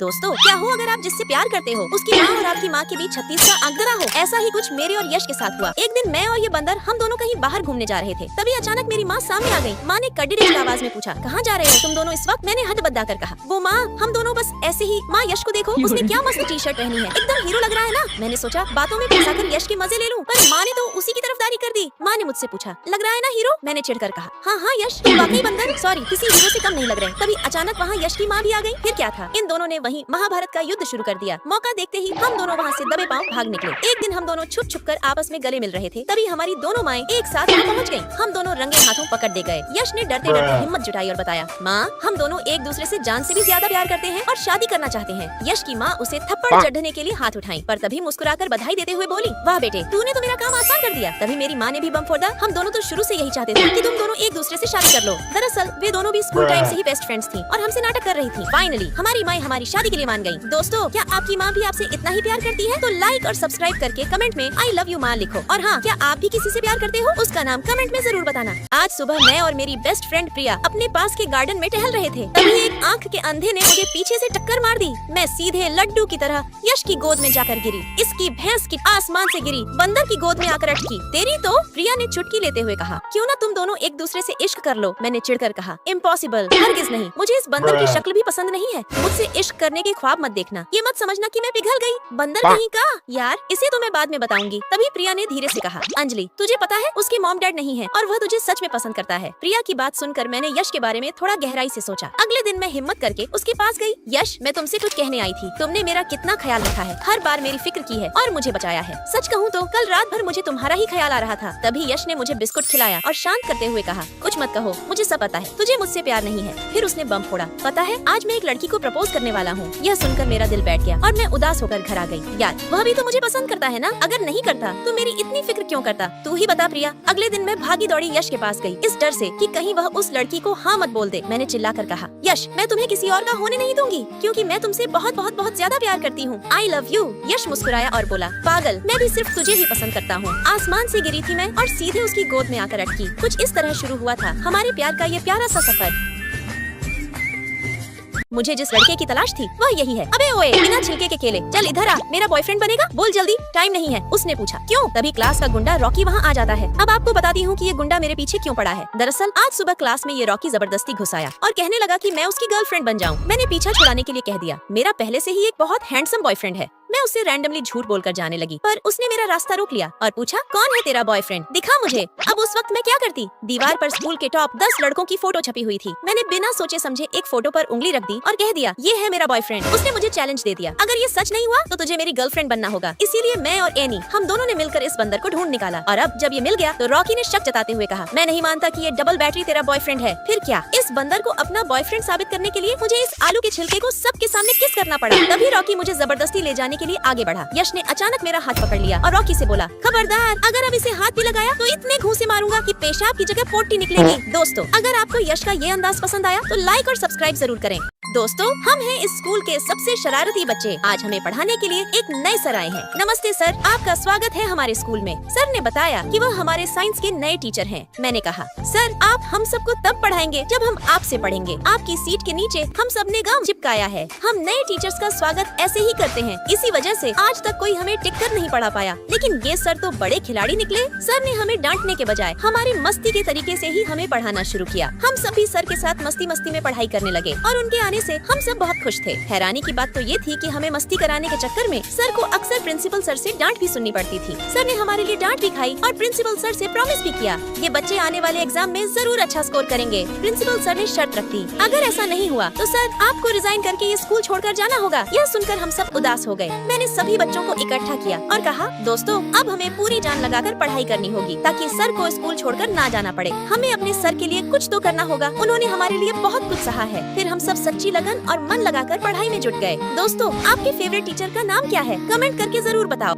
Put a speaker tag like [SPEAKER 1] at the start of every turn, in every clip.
[SPEAKER 1] दोस्तों, क्या हो अगर आप जिससे प्यार करते हो उसकी माँ और आपकी माँ के बीच 36 का अंतरा हो। ऐसा ही कुछ मेरे और यश के साथ हुआ। एक दिन मैं और ये बंदर हम दोनों कहीं बाहर घूमने जा रहे थे। तभी अचानक मेरी माँ सामने आ गई। माँ ने कड़ी आवाज में पूछा, कहाँ जा रहे हो तुम दोनों इस वक्त? मैंने हद बद्दा कर कहा, वो माँ हम दोनों बस ऐसे ही। माँ यश को देखो, उसने क्या मस्त टी शर्ट पहनी है, एकदम हीरो लग रहा है ना। मैंने सोचा बातों में फंसाकर यश के मजे ले लूं, पर माँ ने तो उसी की तरफदारी कर दी। माँ ने मुझसे पूछा, लग रहा है ना हीरो? मैंने चिढ़कर कहा, हाँ हाँ यश तुम वाकई बंदर, सॉरी किसी हीरो से कम नहीं लग रहे। तभी अचानक वहाँ यश की माँ भी आ गई। फिर क्या था, इन दोनों ने वहीं महाभारत का युद्ध शुरू कर दिया। मौका देखते ही हम दोनों वहाँ से दबे पांव भाग निकले। एक दिन हम दोनों छुप छुप कर आपस में गले मिल रहे थे। तभी हमारी दोनों माएं एक साथ वहाँ पहुँच गयी। हम दोनों रंगे हाथों पकड़ दे गए। यश ने डरते डरते हिम्मत जुटाई और बताया, माँ हम दोनों एक दूसरे से जान से भी ज्यादा प्यार करते हैं और शादी करना चाहते हैं। यश की माँ उसे थप्पड़ चढ़ने के लिए हाथ उठाई, पर तभी मुस्कुराकर बधाई देते हुए बोली, वाह बेटे तूने तो मेरा काम आसान कर दिया। तभी मेरी माँ ने भी बम फोड़ दा, हम दोनों तो शुरू से यही चाहते थे कि तुम दोनों एक दूसरे से शादी कर लो। दरअसल वे दोनों भी स्कूल टाइम से ही बेस्ट फ्रेंड्स थी और हमसे नाटक कर रही थी। फाइनली हमारी माँ हमारी शादी के लिए मान गयी। दोस्तों, क्या आपकी माँ भी आपसे इतना ही प्यार करती है? तो लाइक और सब्सक्राइब करके कमेंट में आई लव यू माँ लिखो। और हाँ, क्या आप भी किसी से प्यार करते हो? उसका नाम कमेंट में जरूर बताना। आज सुबह मैं और मेरी बेस्ट फ्रेंड प्रिया अपने पास के गार्डन में टहल रहे थे। तभी एक आंख के अंधे ने मुझे पीछे से टक्कर मार दी। मैं सीधे लड्डू की तरह यश की गोद में जाकर गिरी। इसकी भैंस की आसमान से गिरी, बंदर की गोद में आकर अटकी। तेरी तो, प्रिया ने चुटकी लेते हुए कहा, क्यों ना तुम दोनों एक दूसरे से इश्क कर लो। मैंने चिढ़कर कहा, इम्पॉसिबल, हरगिज नहीं। मुझे इस बंदर की शक्ल भी पसंद नहीं है। मुझसे इश्क करने के ख्वाब मत देखना। ये मत समझना कि मैं पिघल गई। बंदर कहीं का, यार इसे तो मैं बाद में बताऊंगी। तभी प्रिया ने धीरे से कहा, अंजलि तुझे पता है उसके मॉम डैड नहीं है और वह तुझे सच में पसंद करता है। प्रिया की बात सुनकर मैंने यश के बारे में थोड़ा गहराई से सोचा। अगले दिन मैं हिम्मत करके उसके पास गई। यश मैं तुमसे कुछ कहने आई थी। तुमने मेरा कितना ख्याल रखा है, हर बार मेरी फिक्र की है और मुझे बचाया है। सच कहूँ तो कल रात भर मुझे तुम्हारा ही ख्याल आ रहा था। तभी यश ने मुझे बिस्कुट खिलाया और शांत करते हुए कहा, कुछ मत कहो, मुझे सब पता है, तुझे मुझसे प्यार नहीं है। फिर उसने बम फोड़ा, पता है आज मैं एक लड़की को प्रपोज करने वाला हूँ। यह सुनकर मेरा दिल बैठ गया और मैं उदास होकर घर आ गई। यार वह भी तो मुझे पसंद करता है ना, अगर नहीं करता तो मेरी इतनी फिक्र क्यों करता? तू ही बता प्रिया। अगले दिन मैं भागी दौड़ी यश के पास गई, इस डर से कि कहीं वह उस लड़की को हाँ मत बोल दे। मैंने चिल्लाकर कहा, यश मैं तुम्हें किसी और का होने नहीं दूंगी, क्योंकि मैं तुमसे बहुत बहुत बहुत ज्यादा प्यार करती हूँ। I love you. यश मुस्कुराया और बोला, पागल, मैं भी सिर्फ तुझे ही पसंद करता हूँ। आसमान से गिरी थी मैं और सीधे उसकी गोद में आकर अटकी। कुछ इस तरह शुरू हुआ था हमारे प्यार का ये प्यारा सा सफर। मुझे जिस लड़के की तलाश थी वह यही है। अबे ओए, बिना छिलके के केले, चल इधर आ, मेरा बॉयफ्रेंड बनेगा? बोल जल्दी, टाइम नहीं है। उसने पूछा, क्यों? तभी क्लास का गुंडा रॉकी वहाँ आ जाता है। अब आपको बताती हूँ कि ये गुंडा मेरे पीछे क्यों पड़ा है। दरअसल आज सुबह क्लास में ये रॉकी जबरदस्ती घुस आया और कहने लगा कि मैं उसकी गर्लफ्रेंड बन जाऊँ। मैंने पीछा छुड़ाने के लिए कह दिया, मेरा पहले से ही एक बहुत हैंडसम बॉयफ्रेंड है। मैं उससे रैंडमली झूठ बोलकर जाने लगी, पर उसने मेरा रास्ता रोक लिया और पूछा, कौन है तेरा बॉयफ्रेंड, दिखा मुझे। अब उस वक्त मैं क्या करती? दीवार पर स्कूल के टॉप 10 लड़कों की फोटो छपी हुई थी। मैंने बिना सोचे समझे एक फोटो पर उंगली रख दी और कह दिया, ये है मेरा बॉयफ्रेंड। उसने मुझे चैलेंज दे दिया, अगर ये सच नहीं हुआ तो तुझे मेरी गर्लफ्रेंड बनना होगा। इसीलिए मैं और एनी हम दोनों ने मिलकर इस बंदर को ढूंढ निकाला। और अब जब ये मिल गया तो रॉकी ने शक जताते हुए कहा, मैं नहीं मानता कि ये डबल बैटरी तेरा बॉयफ्रेंड है। फिर क्या, इस बंदर को अपना बॉयफ्रेंड साबित करने के लिए मुझे इस आलू के छिलके को सबके सामने किस करना पड़ा। तभी रॉकी मुझे जबरदस्ती ले जाने के लिए आगे बढ़ा। यश ने अचानक मेरा हाथ पकड़ लिया और रॉकी से बोला, खबरदार, अगर अब इसे हाथ भी लगाया तो इतने घूंसे मारूंगा कि पेशाब की जगह पोटी निकलेगी। दोस्तों, अगर आपको यश का ये अंदाज पसंद आया तो लाइक और सब्सक्राइब जरूर करें। दोस्तों, हम हैं इस स्कूल के सबसे शरारती बच्चे। आज हमें पढ़ाने के लिए एक नए सर आए हैं। नमस्ते सर, आपका स्वागत है हमारे स्कूल में। सर ने बताया कि वह हमारे साइंस के नए टीचर हैं। मैंने कहा, सर आप हम सबको तब पढ़ाएंगे जब हम आपसे पढ़ेंगे। आपकी सीट के नीचे हम सब ने गम चिपकाया है। हम नए टीचर्स का स्वागत ऐसे ही करते हैं। इसी वजह से आज तक कोई हमें टिककर नहीं पढ़ा पाया। लेकिन ये सर तो बड़े खिलाड़ी निकले। सर ने हमें डांटने के बजाय हमारे मस्ती के तरीके से ही हमें पढ़ाना शुरू किया। हम सभी सर के साथ मस्ती मस्ती में पढ़ाई करने लगे और उनके आने से हम सब बहुत खुश थे। हैरानी की बात तो ये थी कि हमें मस्ती कराने के चक्कर में सर को अक्सर प्रिंसिपल सर से डांट भी सुननी पड़ती थी। सर ने हमारे लिए डांट भी खाई और प्रिंसिपल सर से प्रॉमिस भी किया, ये बच्चे आने वाले एग्जाम में जरूर अच्छा स्कोर करेंगे। प्रिंसिपल सर ने शर्त रख दी, अगर ऐसा नहीं हुआ तो सर आपको रिजाइन करके ये स्कूल छोड़कर जाना होगा। यह सुनकर हम सब उदास हो गए। मैंने सभी बच्चों को इकट्ठा किया और कहा, दोस्तों अब हमें पूरी जान लगाकर पढ़ाई करनी होगी ताकि सर को स्कूल छोड़कर ना जाना पड़े। हमें अपने सर के लिए कुछ तो करना होगा। उन्होंने हमारे लिए बहुत कुछ सहा है। फिर हम सब सच्ची लगन और मन लगाकर पढ़ाई में जुट गए। दोस्तों, आपके फेवरेट टीचर का नाम क्या है? कमेंट करके जरूर बताओ।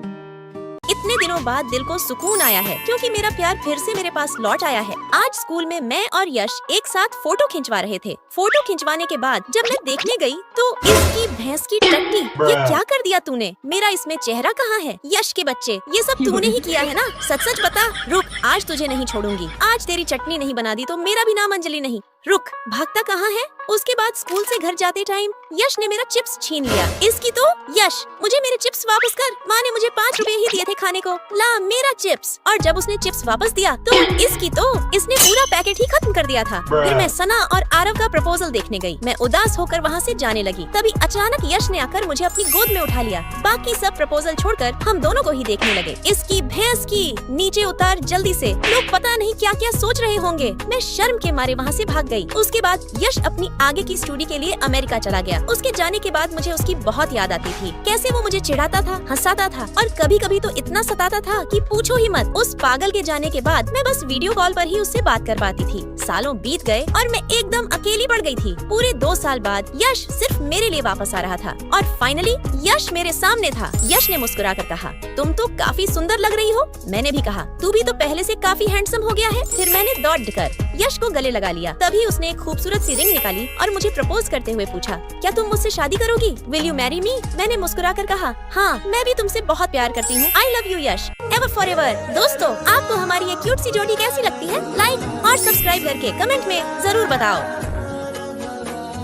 [SPEAKER 1] इतने दिनों बाद दिल को सुकून आया है क्योंकि मेरा प्यार फिर से मेरे पास लौट आया है। आज स्कूल में मैं और यश एक साथ फोटो खिंचवा रहे थे। फोटो खिंचवाने के बाद जब मैं देखने गई तो इसकी भैंस की टट्टी, ये क्या कर दिया तूने? मेरा इसमें चेहरा कहाँ है? यश के बच्चे, ये सब तूने ही किया है ना? सच सच बता। रुक, आज तुझे नहीं छोड़ूंगी। आज तेरी चटनी नहीं बना दी तो मेरा भी नाम अंजलि नहीं। रुक, भागता कहाँ है? उसके बाद स्कूल से घर जाते टाइम यश ने मेरा चिप्स छीन लिया। इसकी तो यश, मुझे मेरे चिप्स वापस कर। माँ ने मुझे 5 रुपए ही दिए थे खाने को। ला मेरा चिप्स। और जब उसने चिप्स वापस दिया तो इसने पूरा पैकेट ही खत्म कर दिया था। फिर मैं सना और आरव का प्रपोजल देखने गई। मैं उदास होकर वहाँ से जाने लगी। तभी अचानक यश ने आकर मुझे अपनी गोद में उठा लिया। बाकी सब प्रपोजल छोड़कर हम दोनों को ही देखने लगे। इसकी भैंस की, नीचे उतार जल्दी से, लोग पता नहीं क्या क्या सोच रहे होंगे। मैं शर्म के मारे वहाँ से भाग गई। उसके बाद यश अपनी आगे की स्टडी के लिए अमेरिका चला गया। उसके जाने के बाद मुझे उसकी बहुत याद आती थी। कैसे वो मुझे चिढ़ाता था, हंसाता था और कभी कभी तो इतना सताता था कि पूछो ही मत। उस पागल के जाने के बाद मैं बस वीडियो कॉल पर ही उससे बात कर पाती थी। सालों बीत गए और मैं एकदम अकेली पड़ गई थी। पूरे 2 साल बाद यश सिर्फ मेरे लिए वापस आ रहा था और फाइनली यश मेरे सामने था। यश ने मुस्कुरा कर कहा, तुम तो काफी सुंदर लग रही हो। मैंने भी कहा, तू भी तो पहले से काफी हैंडसम हो गया है। फिर मैंने दौड़कर यश को गले लगा लिया। तभी उसने एक खूबसूरत सी रिंग निकाली और मुझे प्रपोज करते हुए पूछा, क्या तुम मुझसे शादी करोगी? Will you marry me? मैंने मुस्कुरा कर कहा, हाँ, मैं भी तुमसे बहुत प्यार करती हूँ। I love you Yash, ever for ever. दोस्तों, आपको हमारी ये क्यूट सी जोड़ी कैसी लगती है? लाइक और सब्सक्राइब करके कमेंट में जरूर बताओ।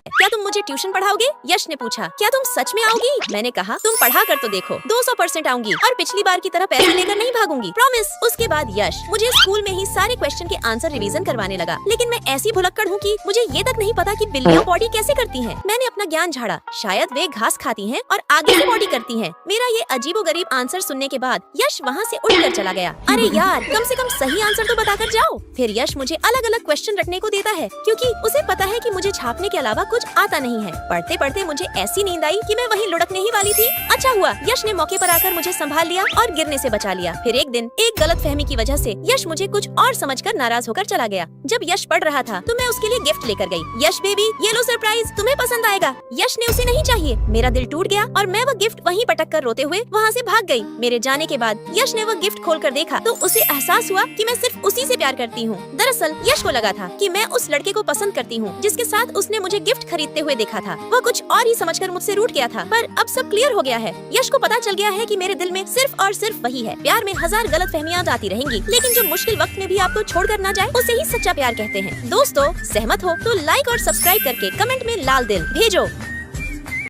[SPEAKER 1] क्या तुम मुझे ट्यूशन पढ़ाओगे? यश ने पूछा। क्या तुम सच में आओगी? मैंने कहा, तुम पढ़ा कर तो देखो, 200% आऊंगी और पिछली बार की तरह पैसे लेकर नहीं भागूंगी, प्रॉमिस। उसके बाद यश मुझे स्कूल में ही सारे क्वेश्चन के आंसर रिवीजन करवाने लगा। लेकिन मैं ऐसी भुलक्कड़ हूँ कि मुझे ये तक नहीं पता कि बिल्लियाँ बॉडी कैसे करती हैं। मैंने अपना ज्ञान झाड़ा, शायद वे घास खाती हैं और आगे से बॉडी करती हैं। मेरा ये अजीबोगरीब आंसर सुनने के बाद यश वहाँ से उठकर चला गया। अरे यार, कम से कम सही आंसर तो बताकर जाओ। फिर यश मुझे अलग अलग क्वेश्चन रखने को देता है क्योंकि उसे पता है कि मुझे छापने के अलावा कुछ आता नहीं है। पढ़ते पढ़ते मुझे ऐसी नींद आई कि मैं वहीं लुढ़कने ही वाली थी। अच्छा हुआ यश ने मौके पर आकर मुझे संभाल लिया और गिरने से बचा लिया। फिर एक दिन एक गलतफहमी की वजह से यश मुझे कुछ और समझकर नाराज होकर चला गया। जब यश पढ़ रहा था तो मैं उसके लिए गिफ्ट लेकर गई। यश बेबी, ये लो सरप्राइज, तुम्हें पसंद आएगा। यश ने उसे नहीं चाहिए। मेरा दिल टूट गया और मैं वह गिफ्ट वहीं पटक कर रोते हुए वहाँ से भाग गई। मेरे जाने के बाद यश ने वह गिफ्ट खोल कर देखा तो उसे एहसास हुआ कि मैं सिर्फ उसी से प्यार करती हूँ। दरअसल यश को लगा था कि मैं उस लड़के को पसंद करती हूँ जिसके साथ उसने मुझे गिफ्ट खरीदते हुए देखा था। वह कुछ और ही समझकर मुझसे रूठ गया था, पर अब सब क्लियर हो गया है। यश को पता चल गया है कि मेरे दिल में सिर्फ और सिर्फ वही है। प्यार में 1000 गलतफहमियां आती रहेंगी, लेकिन जो मुश्किल वक्त में भी आपको छोड़कर ना जाए उसे ही सच्चा प्यार कहते हैं। दोस्तों, सहमत हो तो लाइक और सब्सक्राइब करके कमेंट में लाल दिल भेजो।